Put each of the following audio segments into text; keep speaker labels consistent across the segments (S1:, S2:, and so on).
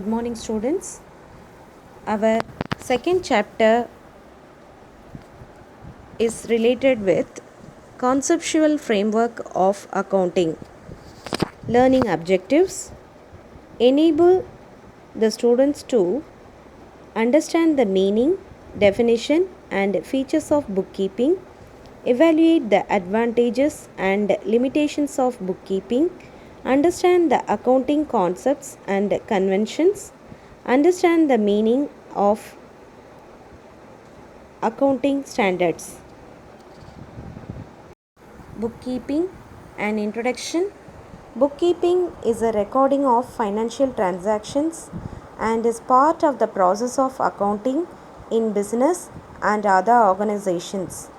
S1: Good morning, students. Our second chapter is related with conceptual framework of accounting. Learning objectives enable the students to understand the meaning, definition, and features of bookkeeping, evaluate the advantages and limitations of bookkeeping, understand the accounting concepts and conventions, understand the meaning of accounting standards. Bookkeeping. An introduction. Bookkeeping is a recording of financial transactions and is part of the process of accounting in business and other organizations.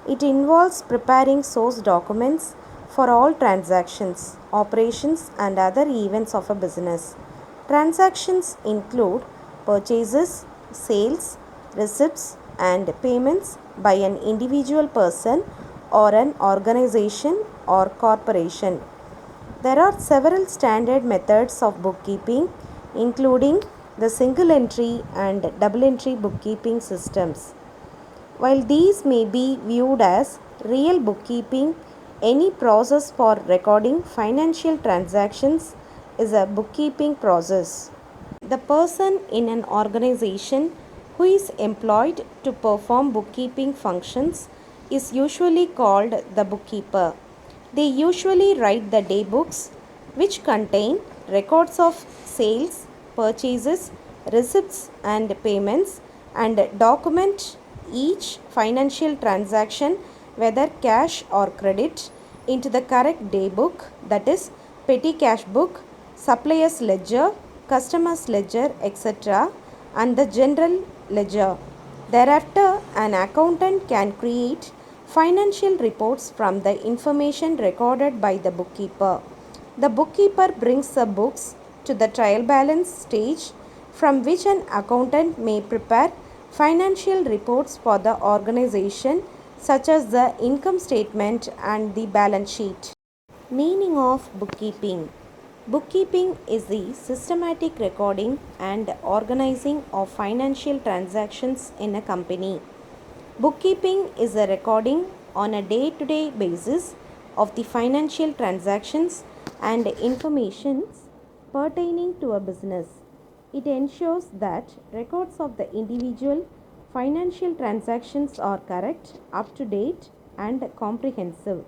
S1: It involves preparing source documents for all transactions, operations, and other events of a business. Transactions include purchases, sales, receipts, and payments by an individual person or an organization or corporation. There are several standard methods of bookkeeping, including the single entry and double entry bookkeeping systems. While these may be viewed as real bookkeeping, any process for recording financial transactions is a bookkeeping process. The person in an organization who is employed to perform bookkeeping functions is usually called the bookkeeper. They usually write the day books, which contain records of sales, purchases, receipts, and payments, and document each financial transaction, whether cash or credit, into the correct day book, that is, petty cash book, supplier's ledger, customer's ledger, etc., and the general ledger. Thereafter, an accountant can create financial reports from the information recorded by the bookkeeper. The bookkeeper brings the books to the trial balance stage, from which an accountant may prepare financial reports for the organization, such as the income statement and the balance sheet. Meaning of bookkeeping. Bookkeeping is the systematic recording and organizing of financial transactions in a company. Bookkeeping is a recording on a day-to-day basis of the financial transactions and information pertaining to a business. It ensures that records of the individual financial transactions are correct, up to date, and comprehensive.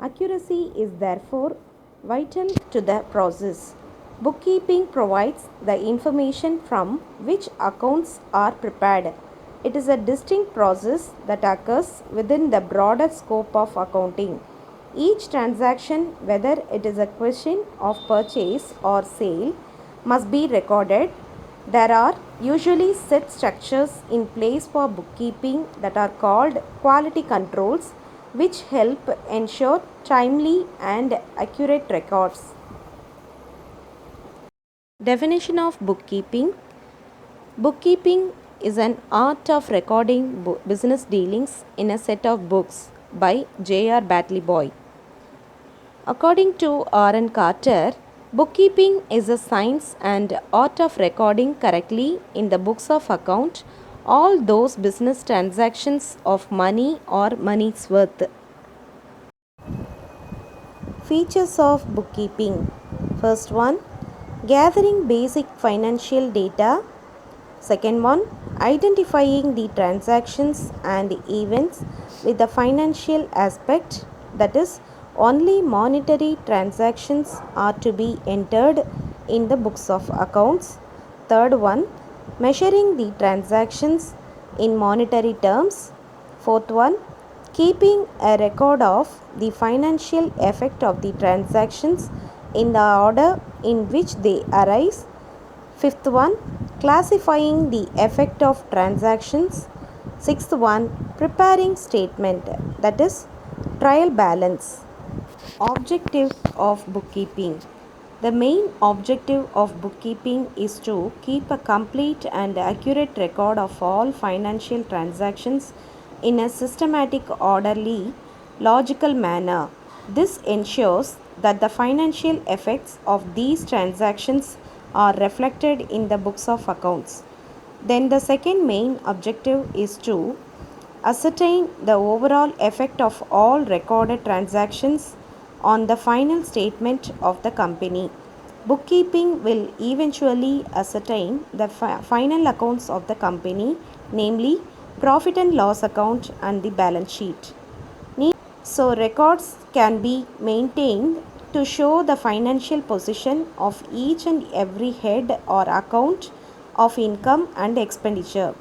S1: Accuracy is therefore vital to the process. Bookkeeping provides the information from which accounts are prepared. It is a distinct process that occurs within the broader scope of accounting. Each transaction, whether it is a question of purchase or sale, must be recorded. There are usually set structures in place for bookkeeping that are called quality controls, which help ensure timely and accurate records. Definition of bookkeeping. Bookkeeping is an art of recording business dealings in a set of books by J.R. Batley. According to R.N. Carter, bookkeeping is a science and art of recording correctly in the books of account all those business transactions of money or money's worth. Features of bookkeeping. First one, gathering basic financial data. Second one, identifying the transactions and events with the financial aspect, that is, only monetary transactions are to be entered in the books of accounts. Third one, measuring the transactions in monetary terms. Fourth one, keeping a record of the financial effect of the transactions in the order in which they arise. Fifth one, classifying the effect of transactions. Sixth one, preparing statement, that is, trial balance. Objective of bookkeeping. The main objective of bookkeeping is to keep a complete and accurate record of all financial transactions in a systematic, orderly, logical manner. This ensures that the financial effects of these transactions are reflected in the books of accounts. Then the second main objective is to ascertain the overall effect of all recorded transactions on the final statement of the company. Bookkeeping will eventually ascertain the final accounts of the company, namely profit and loss account and the balance sheet. So, records can be maintained to show the financial position of each and every head or account of income and expenditure.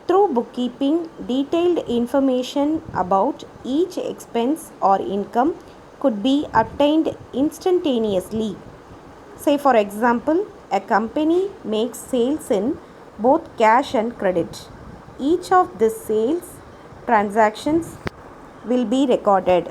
S1: Through bookkeeping, detailed information about each expense or income could be obtained instantaneously. Say, for example, a company makes sales in both cash and credit. Each of these sales transactions will be recorded.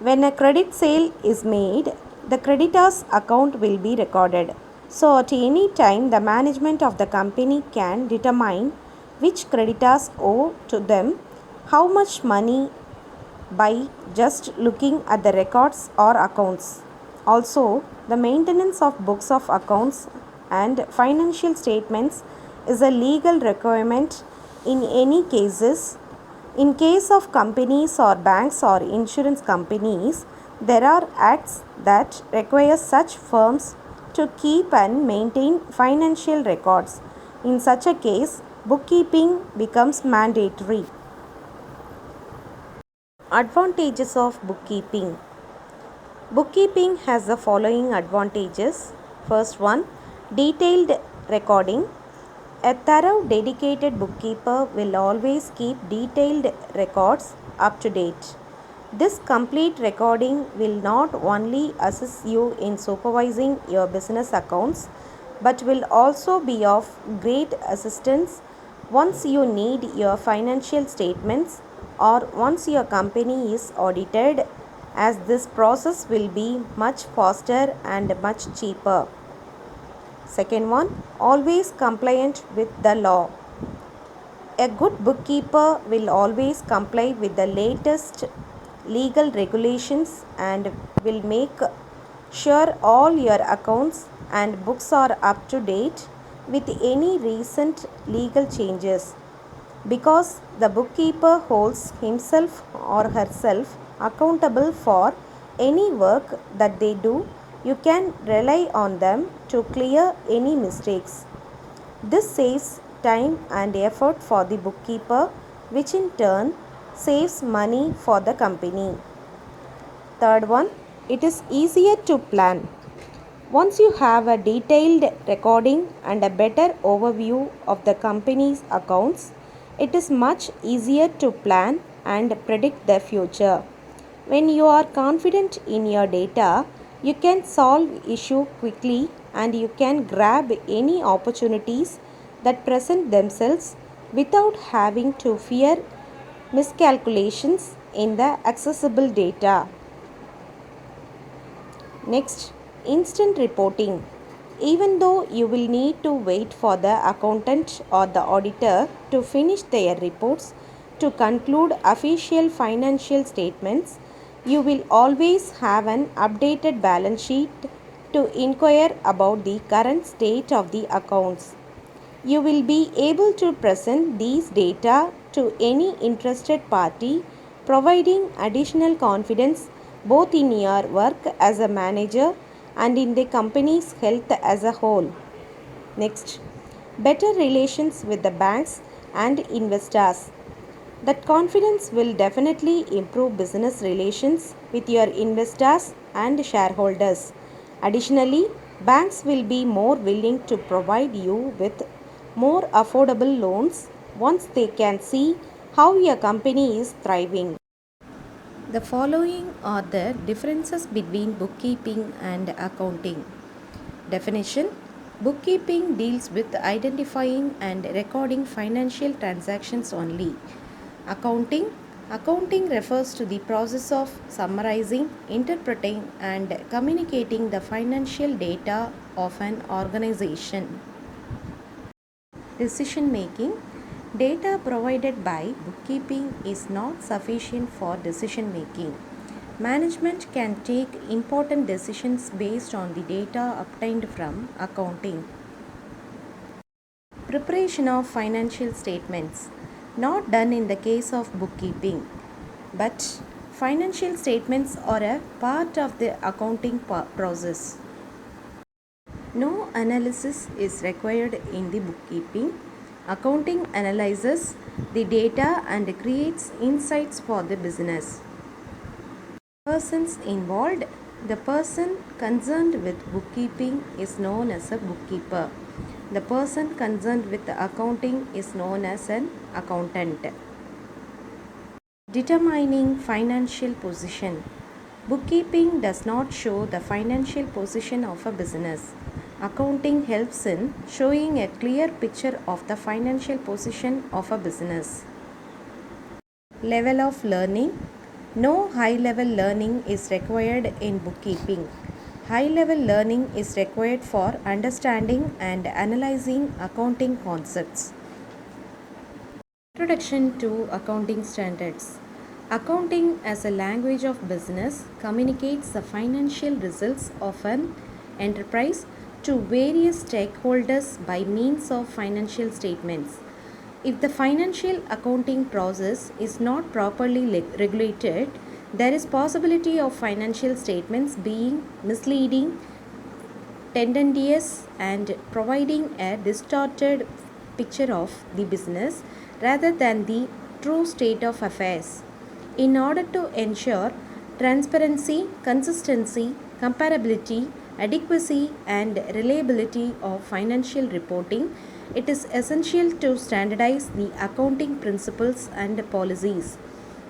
S1: When a credit sale is made, the creditor's account will be recorded. So, at any time, the management of the company can determine which creditors owe to them how much money by just looking at the records or accounts. Also, the maintenance of books of accounts and financial statements is a legal requirement in any cases. In case of companies or banks or insurance companies, there are acts that require such firms to keep and maintain financial records. In such a case, bookkeeping becomes mandatory. Advantages of bookkeeping. Bookkeeping has the following advantages. First one, detailed recording. A thorough, dedicated bookkeeper will always keep detailed records up to date. This complete recording will not only assist you in supervising your business accounts but will also be of great assistance once you need your financial statements or once your company is audited, as this process will be much faster and much cheaper. Second one, always compliant with the law. A good bookkeeper will always comply with the latest legal regulations and will make sure all your accounts and books are up to date with any recent legal changes. Because the bookkeeper holds himself or herself accountable for any work that they do, you can rely on them to clear any mistakes. This saves time and effort for the bookkeeper, which in turn saves money for the company. Third one, it is easier to plan. Once you have a detailed recording and a better overview of the company's accounts, it is much easier to plan and predict the future. When you are confident in your data, you can solve issue quickly and you can grab any opportunities that present themselves without having to fear miscalculations in the accessible data. Next, instant reporting. Even though you will need to wait for the accountant or the auditor to finish their reports to conclude official financial statements, you will always have an updated balance sheet to inquire about the current state of the accounts. You will be able to present these data to any interested party, providing additional confidence both in your work as a manager and in the company's health as a whole. Next, better relations with the banks and investors. That confidence will definitely improve business relations with your investors and shareholders. Additionally, banks will be more willing to provide you with more affordable loans once they can see how your company is thriving. The following are the differences between bookkeeping and accounting. Definition: bookkeeping deals with identifying and recording financial transactions only. Accounting Accounting refers to the process of summarizing, interpreting, and communicating the financial data of an organization. Decision making: data provided by bookkeeping is not sufficient for decision making. Management can take important decisions based on the data obtained from accounting. Preparation of financial statements. Not done in the case of bookkeeping, but financial statements are a part of the accounting process. No analysis is required in the bookkeeping. Accounting analyzes the data and creates insights for the business. Persons involved. The person concerned with bookkeeping is known as a bookkeeper. The person concerned with accounting is known as an accountant. Determining financial position. Bookkeeping does not show the financial position of a business. Accounting helps in showing a clear picture of the financial position of a business. Level of learning. No high level learning is required in bookkeeping. High level learning is required for understanding and analyzing accounting concepts. Introduction to accounting standards. Accounting as a language of business communicates the financial results of an enterprise to various stakeholders by means of financial statements. If the financial accounting process is not properly regulated, there is possibility of financial statements being misleading, tendentious, and providing a distorted picture of the business rather than the true state of affairs. In order to ensure transparency, consistency, comparability, adequacy, and reliability of financial reporting, it is essential to standardize the accounting principles and policies.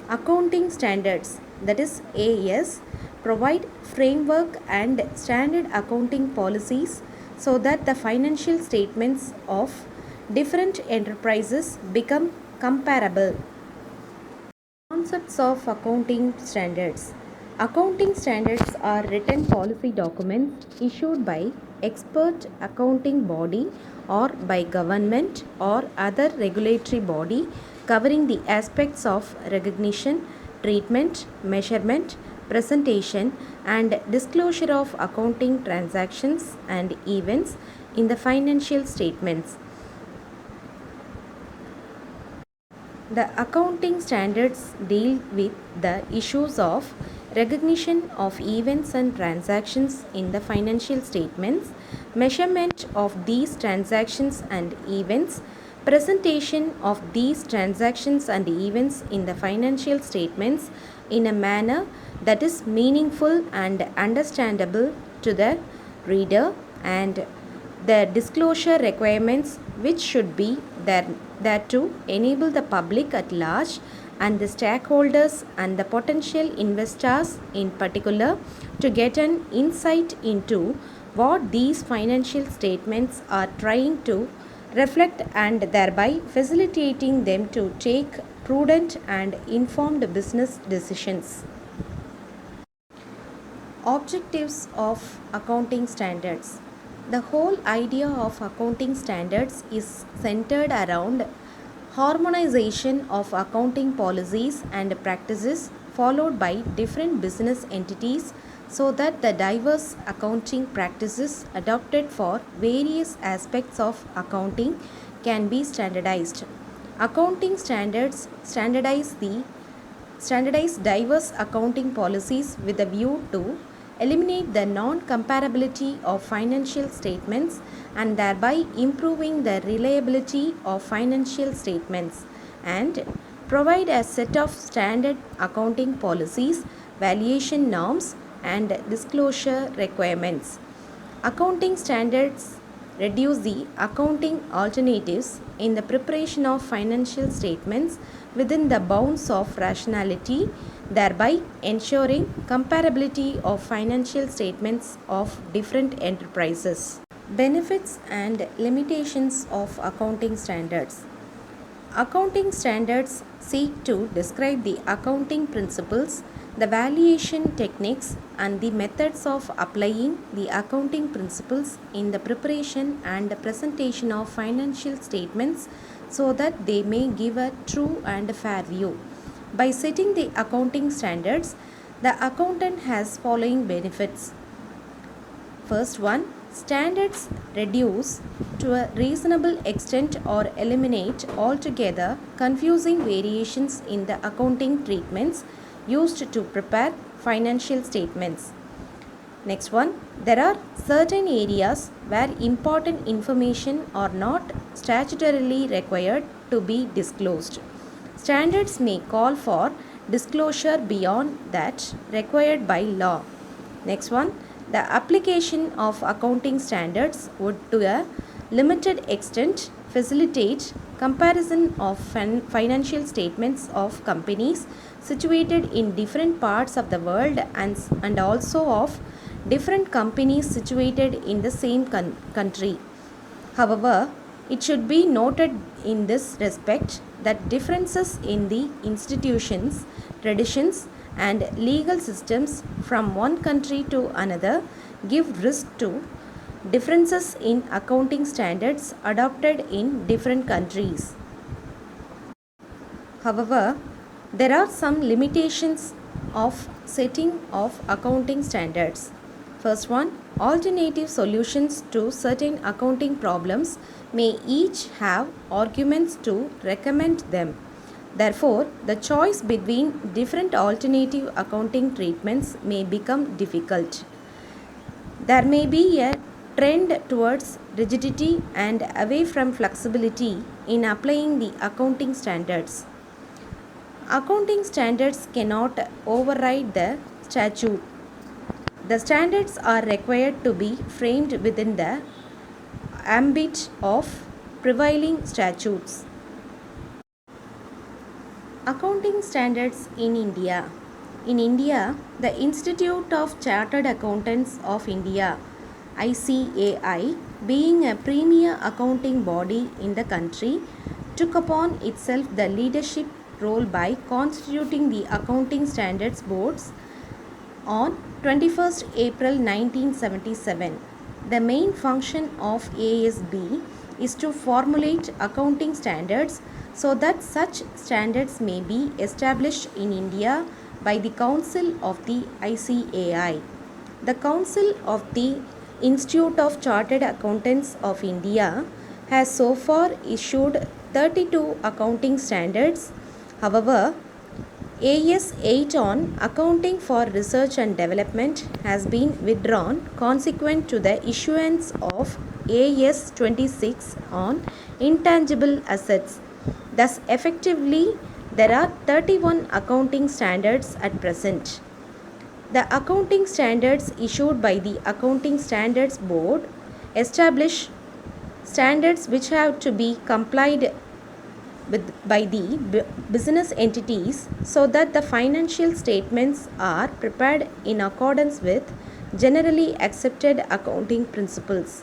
S1: Accounting standards, that is AS, provide framework and standard accounting policies so that the financial statements of different enterprises become comparable. Concepts of accounting standards. Accounting standards are written policy documents issued by expert accounting body or by government or other regulatory body covering the aspects of recognition, treatment, measurement, presentation, and disclosure of accounting transactions and events in the financial statements. The accounting standards deal with the issues of recognition of events and transactions in the financial statements, measurement of these transactions and events, presentation of these transactions and events in the financial statements in a manner that is meaningful and understandable to the reader, and the disclosure requirements which should be there to enable the public at large and the stakeholders and the potential investors in particular to get an insight into what these financial statements are trying to reflect and thereby facilitating them to take prudent and informed business decisions. Objectives of accounting standards. The whole idea of accounting standards is centered around harmonization of accounting policies and practices followed by different business entities so that the diverse accounting practices adopted for various aspects of accounting can be standardized. Accounting standards standardize diverse accounting policies with a view to eliminate the non-comparability of financial statements and thereby improving the reliability of financial statements, and provide a set of standard accounting policies, valuation norms, and disclosure requirements. Accounting standards reduce the accounting alternatives in the preparation of financial statements within the bounds of rationality, thereby ensuring comparability of financial statements of different enterprises. Benefits and limitations of accounting standards. Accounting standards seek to describe the accounting principles, the valuation techniques, and the methods of applying the accounting principles in the preparation and presentation of financial statements so that they may give a true and fair view. By setting the accounting standards, The accountant has following benefits. First one, standards reduce to a reasonable extent or eliminate altogether confusing variations in the accounting treatments used to prepare financial statements. Next one, there are certain areas where important information are not statutorily required to be disclosed. Standards may call for disclosure beyond that required by law. Next one, the application of accounting standards would to a limited extent facilitate comparison of financial statements of companies situated in different parts of the world and also of different companies situated in the same country. However, it should be noted in this respect that differences in the institutions, traditions, and legal systems from one country to another give rise to differences in accounting standards adopted in different countries. However, there are some limitations of setting of accounting standards. First one, alternative solutions to certain accounting problems may each have arguments to recommend them. Therefore, the choice between different alternative accounting treatments may become difficult. There may be a trend towards rigidity and away from flexibility in applying the accounting standards. Accounting standards cannot override the statute. The standards are required to be framed within the ambit of prevailing statutes. Accounting standards in India. In India, the Institute of Chartered Accountants of India, ICAI, being a premier accounting body in the country, took upon itself the leadership role by constituting the Accounting Standards Boards on 21st April 1977. The main function of ASB is to formulate accounting standards so that such standards may be established in India by the Council of the ICAI. The Council of the Institute of Chartered Accountants of India has so far issued 32 accounting standards. However, AS 8 on Accounting for Research and Development has been withdrawn consequent to the issuance of AS 26 on Intangible Assets. Thus, effectively, there are 31 accounting standards at present. The accounting standards issued by the Accounting Standards Board establish standards which have to be complied by the business entities so that the financial statements are prepared in accordance with generally accepted accounting principles.